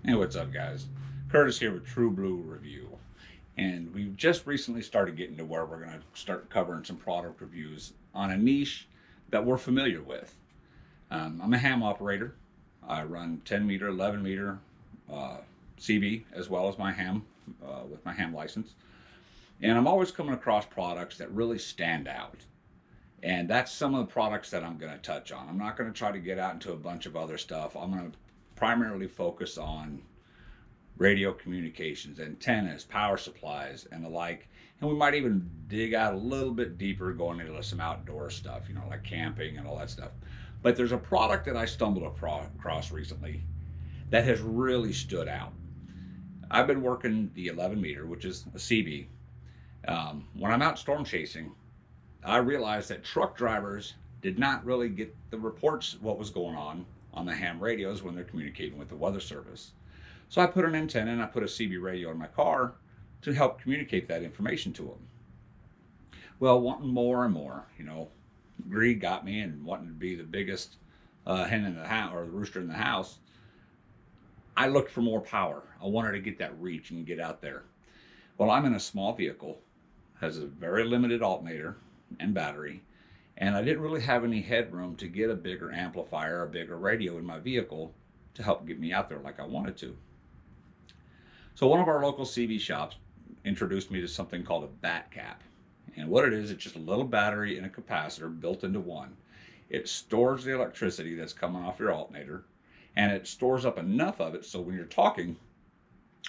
Hey, what's up, guys? Curtis here with True Blue Review. And we've just recently started getting to where we're going to start covering some product reviews on a niche that we're familiar with. I'm a ham operator. I run 10 meter, 11 meter CB as well as my ham with my ham license. And I'm always coming across products that really stand out. And that's some of the products that I'm going to touch on. I'm not going to try to get out into a bunch of other stuff. I'm going to primarily focus on radio communications, antennas, power supplies, and the like. And we might even dig out a little bit deeper going into some outdoor stuff, like camping and all that stuff. But there's a product that I stumbled across recently that has really stood out. I've been working the 11 meter, which is a CB. When I'm out storm chasing, I realized that truck drivers did not really get the reports what was going on the ham radios when they're communicating with the weather service. So I put an antenna and I put a CB radio in my car to help communicate that information to them. Well, wanting more and more, greed got me, and wanting to be the biggest hen in the house or the rooster in the house, I looked for more power. I wanted to get that reach and get out there. Well, I'm in a small vehicle, has a very limited alternator and battery, and I didn't really have any headroom to get a bigger amplifier, a bigger radio in my vehicle to help get me out there like I wanted to. So one of our local CB shops introduced me to something called a Batcap. And what it is, it's just a little battery and a capacitor built into one. It stores the electricity that's coming off your alternator, and it stores up enough of it so when you're talking,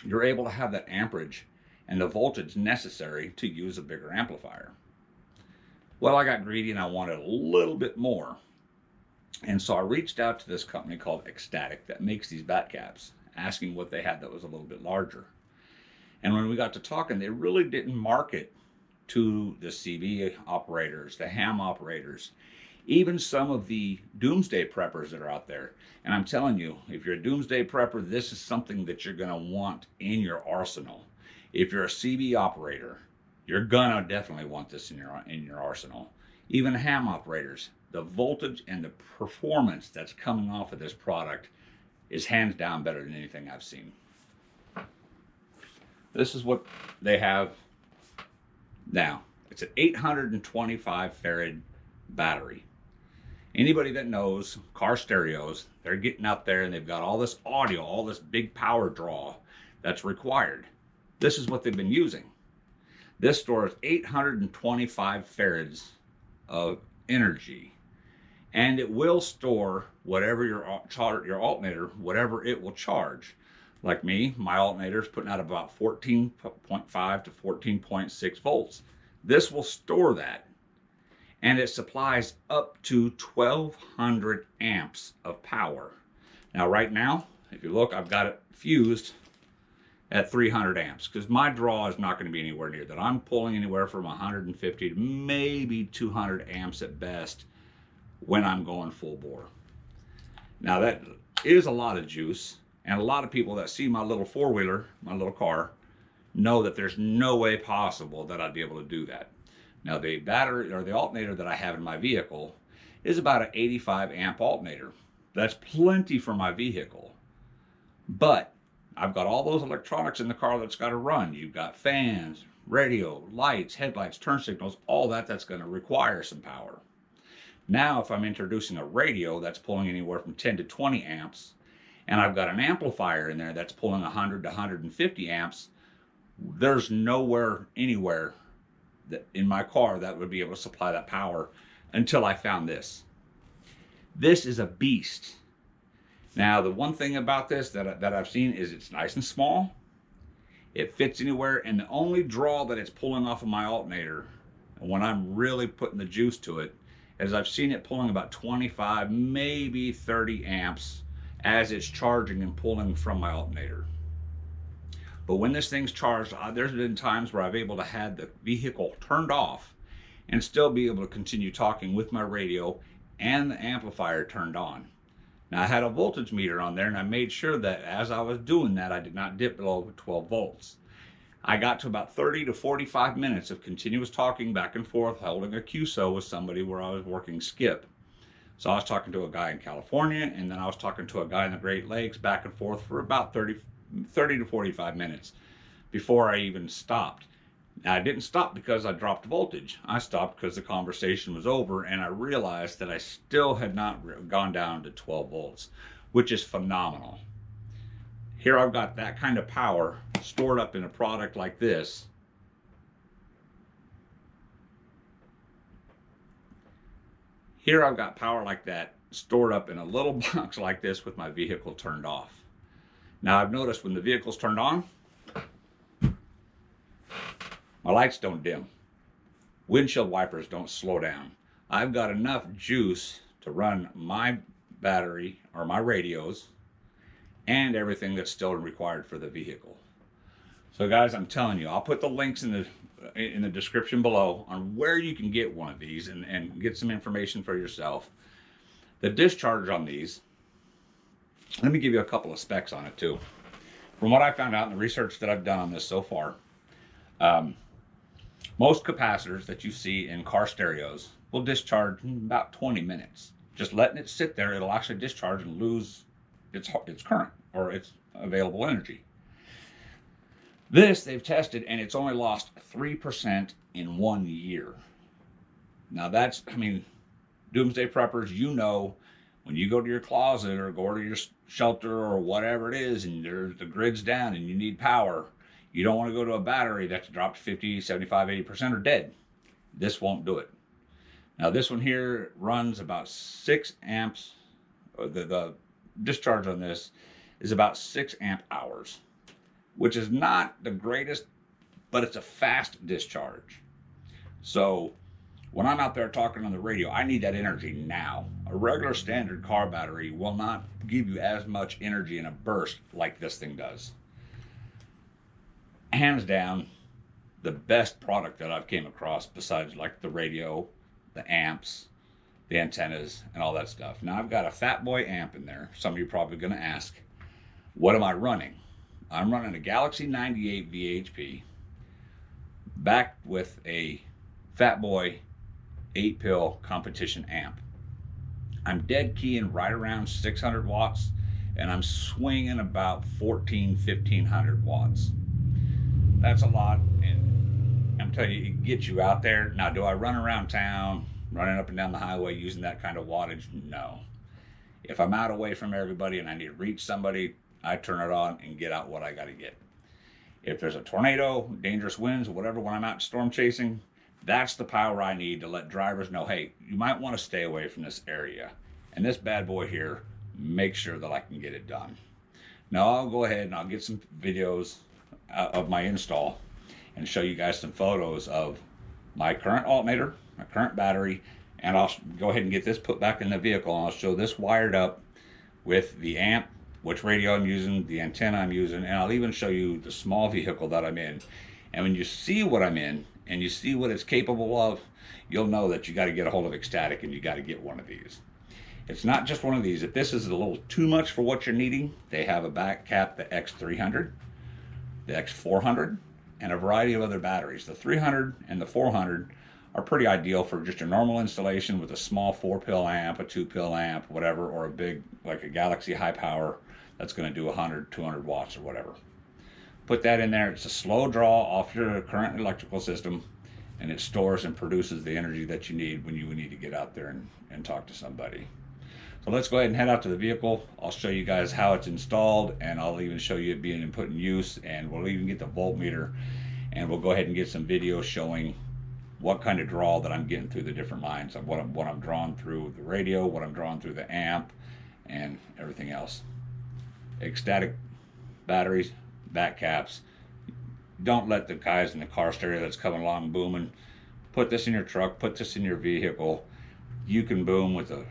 you're able to have that amperage and the voltage necessary to use a bigger amplifier. Well, I got greedy and I wanted a little bit more. And so I reached out to this company called XStatic that makes these Batcaps, asking what they had that was a little bit larger. And when we got to talking, they really didn't market to the CB operators, the ham operators, even some of the doomsday preppers that are out there. And I'm telling you, if you're a doomsday prepper, this is something that you're going to want in your arsenal. If you're a CB operator, you're going to definitely want this in your arsenal. Even ham operators, the voltage and the performance that's coming off of this product is hands down better than anything I've seen. This is what they have now. It's an 825 farad battery. Anybody that knows car stereos, they're getting out there and they've got all this audio, all this big power draw that's required. This is what they've been using. This stores 825 farads of energy, and it will store whatever your alternator, whatever it will charge. Like me, my alternator is putting out about 14.5 to 14.6 volts. This will store that, and it supplies up to 1200 amps of power. Now, right now, if you look, I've got it fused at 300 amps because my draw is not going to be anywhere near that. I'm pulling anywhere from 150 to maybe 200 amps at best when I'm going full bore. Now that is a lot of juice, and a lot of people that see my little four-wheeler, my little car, know that there's no way possible that I'd be able to do that. Now the battery or the alternator that I have in my vehicle is about an 85 amp alternator. That's plenty for my vehicle, but I've got all those electronics in the car that's got to run. You've got fans, radio, lights, headlights, turn signals, all that's going to require some power. Now, if I'm introducing a radio that's pulling anywhere from 10 to 20 amps, and I've got an amplifier in there that's pulling 100 to 150 amps, there's nowhere, anywhere that in my car that would be able to supply that power until I found this. This is a beast. Now, the one thing about this that I've seen is it's nice and small. It fits anywhere, and the only draw that it's pulling off of my alternator, and when I'm really putting the juice to it, is I've seen it pulling about 25, maybe 30 amps as it's charging and pulling from my alternator. But when this thing's charged, there's been times where I've been able to have the vehicle turned off and still be able to continue talking with my radio and the amplifier turned on. Now, I had a voltage meter on there, and I made sure that as I was doing that, I did not dip below 12 volts. I got to about 30 to 45 minutes of continuous talking back and forth, holding a QSO with somebody where I was working skip. So I was talking to a guy in California, and then I was talking to a guy in the Great Lakes, back and forth for about 30 to 45 minutes before I even stopped. Now, I didn't stop because I dropped voltage. I stopped because the conversation was over, and I realized that I still had not gone down to 12 volts, which is phenomenal. Here I've got that kind of power stored up in a product like this. Here I've got power like that stored up in a little box like this with my vehicle turned off. Now I've noticed when the vehicle's turned on, my lights don't dim. Windshield wipers don't slow down. I've got enough juice to run my battery or my radios and everything that's still required for the vehicle. So guys, I'm telling you, I'll put the links in the description below on where you can get one of these and get some information for yourself. The discharge on these, let me give you a couple of specs on it too. From what I found out in the research that I've done on this so far, most capacitors that you see in car stereos will discharge in about 20 minutes. Just letting it sit there, it'll actually discharge and lose its current or its available energy. This they've tested, and it's only lost 3% in 1 year. Now that's, I mean, doomsday preppers, you know, when you go to your closet or go to your shelter or whatever it is, and the grid's down and you need power, you don't want to go to a battery that's dropped 50, 75, 80% or dead. This won't do it. Now this one here runs about 6 amps. The discharge on this is about 6 amp hours, which is not the greatest, but it's a fast discharge. So when I'm out there talking on the radio, I need that energy now. A regular standard car battery will not give you as much energy in a burst like this thing does. Hands down, the best product that I've came across besides like the radio, the amps, the antennas, and all that stuff. Now I've got a fat boy amp in there. Some of you are probably going to ask, what am I running? I'm running a Galaxy 98 VHP backed with a fat boy 8-pill competition amp. I'm dead keying right around 600 watts, and I'm swinging about 1500 watts. That's a lot, and I'm telling you, it gets you out there. Now, do I run around town, running up and down the highway using that kind of wattage? No. If I'm out away from everybody and I need to reach somebody, I turn it on and get out what I got to get. If there's a tornado, dangerous winds, or whatever, when I'm out storm chasing, that's the power I need to let drivers know, hey, you might want to stay away from this area. And this bad boy here, make sure that I can get it done. Now I'll go ahead and I'll get some videos of my install and show you guys some photos of my current alternator, my current battery, and I'll go ahead and get this put back in the vehicle, and I'll show this wired up with the amp, which radio I'm using, the antenna I'm using, and I'll even show you the small vehicle that I'm in. And when you see what I'm in and you see what it's capable of, you'll know that you got to get a hold of XStatic and you got to get one of these. It's not just one of these. If this is a little too much for what you're needing, they have a Batcap, the X300, the X400, and a variety of other batteries. The 300 and the 400 are pretty ideal for just a normal installation with a small 4-pill amp, a 2-pill amp, whatever, or a big, like a Galaxy high power that's going to do 100, 200 watts or whatever. Put that in there. It's a slow draw off your current electrical system, and it stores and produces the energy that you need when you need to get out there and talk to somebody. So let's go ahead and head out to the vehicle. I'll show you guys how it's installed, and I'll even show you it being put in use, and we'll even get the voltmeter, and we'll go ahead and get some videos showing what kind of draw that I'm getting through the different lines, of what I'm drawing through the radio, what I'm drawing through the amp, and everything else. XStatic batteries, Batcaps. Don't let the guys in the car stereo that's coming along booming. Put this in your truck, put this in your vehicle. You can boom with a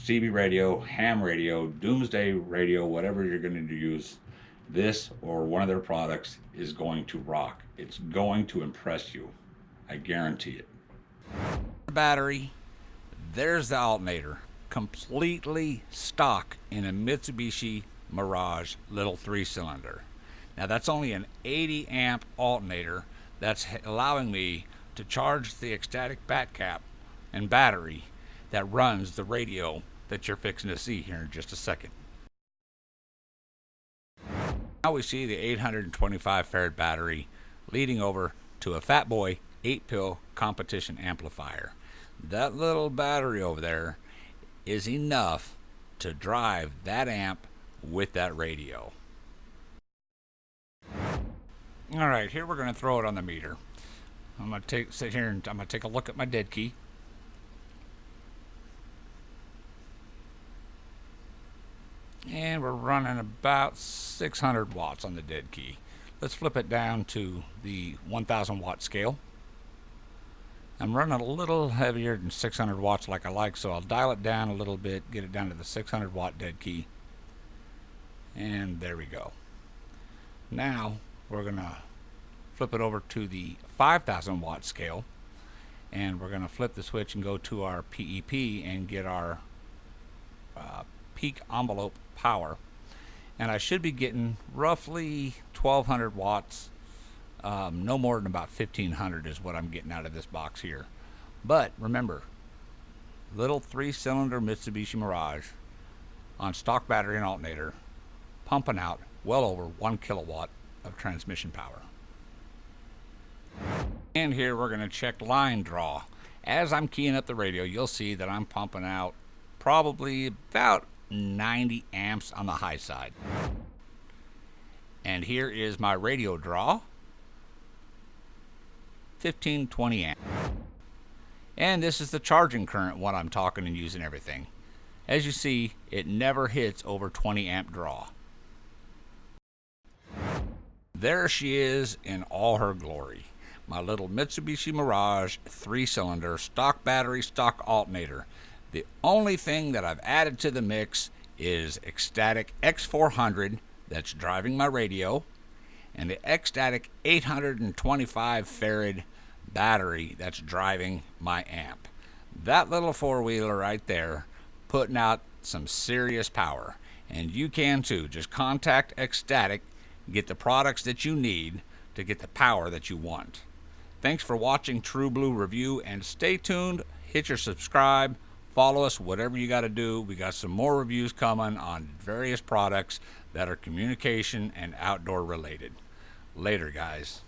CB radio, ham radio, doomsday radio, whatever you're going to use. This or one of their products is going to rock. It's going to impress you. I guarantee it. Battery, there's the alternator, completely stock in a Mitsubishi Mirage little 3-cylinder. Now that's only an 80 amp alternator that's allowing me to charge the XStatic Batcap and battery that runs the radio that you're fixing to see here in just a second. Now we see the 825 farad battery leading over to a Fat Boy 8-pill competition amplifier. That little battery over there is enough to drive that amp with that radio. All right, here we're going to throw it on the meter. I'm going to sit here and I'm going to take a look at my dead key. And we're running about 600 watts on the dead key. Let's flip it down to the 1000 watt scale. I'm running a little heavier than 600 watts like I like, so I'll dial it down a little bit, get it down to the 600 watt dead key. And there we go. Now we're going to flip it over to the 5000 watt scale, and we're going to flip the switch and go to our PEP and get our peak envelope power. And I should be getting roughly 1200 watts. No more than about 1500 is what I'm getting out of this box here. But remember, little 3-cylinder Mitsubishi Mirage on stock battery and alternator, pumping out well over 1 kilowatt of transmission power. And here we're going to check line draw. As I'm keying up the radio, you'll see that I'm pumping out probably about 90 amps on the high side. And here is my radio draw, 15-20 amps. And this is the charging current, what I'm talking and using everything. As you see, it never hits over 20 amp draw. There she is in all her glory. My little Mitsubishi Mirage 3-cylinder stock battery, stock alternator. The only thing that I've added to the mix is XStatic X400 that's driving my radio, and the XStatic 825 farad battery that's driving my amp. That little four-wheeler right there putting out some serious power, and you can too. Just contact XStatic, get the products that you need to get the power that you want. Thanks for watching True Blue Review, and stay tuned. Hit your subscribe, follow us, whatever you got to do. We got some more reviews coming on various products that are communication and outdoor related. Later, guys.